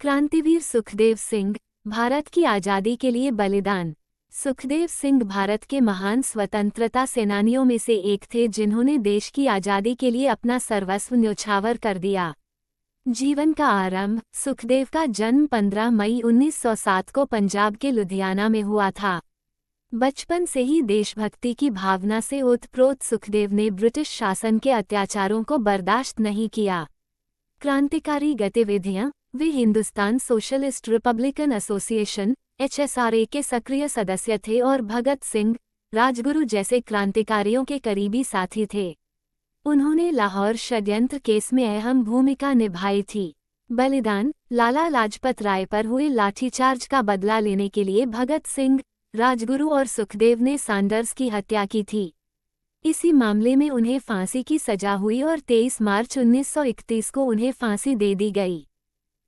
क्रांतिवीर सुखदेव सिंह, भारत की आज़ादी के लिए बलिदान। सुखदेव सिंह भारत के महान स्वतंत्रता सेनानियों में से एक थे जिन्होंने देश की आज़ादी के लिए अपना सर्वस्व न्योछावर कर दिया। जीवन का आरंभ। सुखदेव का जन्म 15 मई 1907 को पंजाब के लुधियाना में हुआ था। बचपन से ही देशभक्ति की भावना से ओतप्रोत सुखदेव ने ब्रिटिश शासन के अत्याचारों को बर्दाश्त नहीं किया। क्रांतिकारी गतिविधियां। वे Hindustan socialist republican association (HSRA) के सक्रिय सदस्य थे और भगत सिंह, राजगुरु जैसे क्रांतिकारियों के करीबी साथी थे। उन्होंने लाहौर षड्यंत्र केस में अहम भूमिका निभाई थी। बलिदान। लाला लाजपत राय पर हुए लाठीचार्ज का बदला लेने के लिए भगत सिंह, राजगुरु और सुखदेव ने सैंडर्स की हत्या की थी। इसी मामले में उन्हें फांसी की सजा हुई और 23 मार्च 1931 को उन्हें फांसी दे दी गई।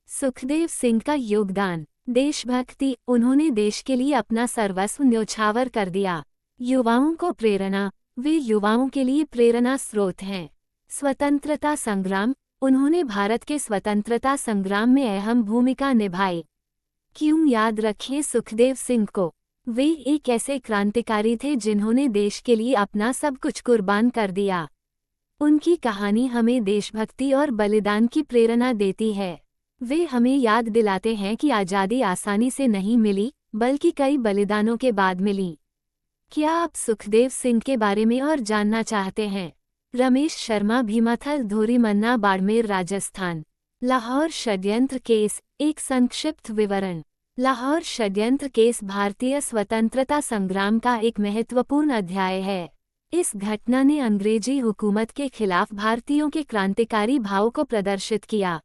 सुखदेव सिंह का योगदान। देशभक्ति। उन्होंने देश के लिए अपना सर्वस्व न्योछावर कर दिया। युवाओं को प्रेरणा। वे युवाओं के लिए प्रेरणा स्रोत हैं। स्वतंत्रता संग्राम। उन्होंने भारत के स्वतंत्रता संग्राम में अहम भूमिका निभाई। क्यों याद रखें सुखदेव सिंह को? वे एक ऐसे क्रांतिकारी थे जिन्होंने देश के लिए अपना सब कुछ कुर्बान कर दिया। उनकी कहानी हमें देशभक्ति और बलिदान की प्रेरणा देती है। वे हमें याद दिलाते हैं कि आज़ादी आसानी से नहीं मिली, बल्कि कई बलिदानों के बाद मिली। क्या आप सुखदेव सिंह के बारे में और जानना चाहते हैं? रमेश शर्मा, भीमाथल, धोरीमन्ना, बाड़मेर, राजस्थान। लाहौर षड्यंत्र केस। एक संक्षिप्त विवरण। लाहौर षड्यंत्र केस भारतीय स्वतंत्रता संग्राम का एक महत्वपूर्ण अध्याय है। इस घटना ने अंग्रेजी हुकूमत के खिलाफ भारतीयों के क्रांतिकारी भाव को प्रदर्शित किया।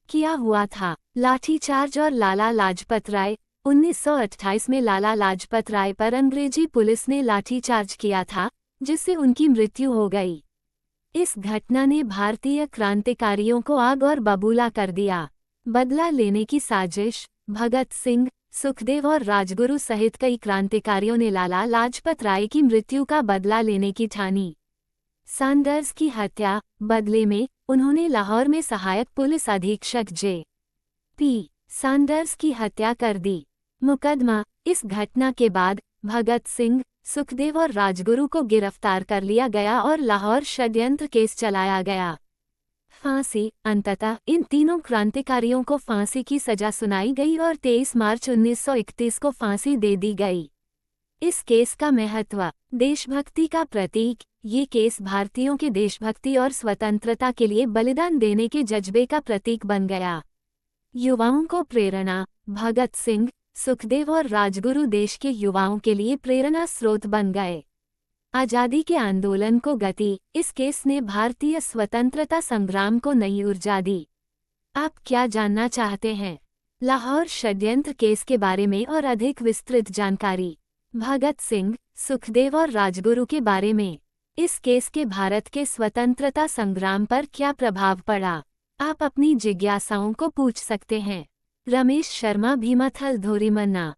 क्या हुआ था? लाठीचार्ज और लाला लाजपत राय। 1928 में लाला लाजपत राय पर अंग्रेजी पुलिस ने लाठीचार्ज किया था, जिससे उनकी मृत्यु हो गई। इस घटना ने भारतीय क्रांतिकारियों को आग और बबूला कर दिया। बदला लेने की साजिश। भगत सिंह, सुखदेव और राजगुरु सहित कई क्रांतिकारियों ने लाला लाजपत राय की मृत्यु का बदला लेने की ठानी। सैंडर्स की हत्या। बदले में उन्होंने लाहौर में सहायक पुलिस अधीक्षक J.P. सैंडर्स की हत्या कर दी। मुकदमा। इस घटना के बाद भगत सिंह, सुखदेव और राजगुरु को गिरफ्तार कर लिया गया और लाहौर षड्यंत्र केस चलाया गया। फांसी। अंततः इन तीनों क्रांतिकारियों को फांसी की सजा सुनाई गई और 23 मार्च 1931 को फांसी दे दी गई। इस केस का महत्व। देशभक्ति का प्रतीक। ये केस भारतीयों के देशभक्ति और स्वतंत्रता के लिए बलिदान देने के जज्बे का प्रतीक बन गया। युवाओं को प्रेरणा। भगत सिंह, सुखदेव और राजगुरु देश के युवाओं के लिए प्रेरणा स्रोत बन गए। आज़ादी के आंदोलन को गति। इस केस ने भारतीय स्वतंत्रता संग्राम को नई ऊर्जा दी। आप क्या जानना चाहते हैं? लाहौर षड्यंत्र केस के बारे में और अधिक विस्तृत जानकारी। भगत सिंह, सुखदेव और राजगुरु के बारे में। इस केस के भारत के स्वतंत्रता संग्राम पर क्या प्रभाव पड़ा? आप अपनी जिज्ञासाओं को पूछ सकते हैं। रमेश शर्मा, भीमाथल, धोरीमन्ना।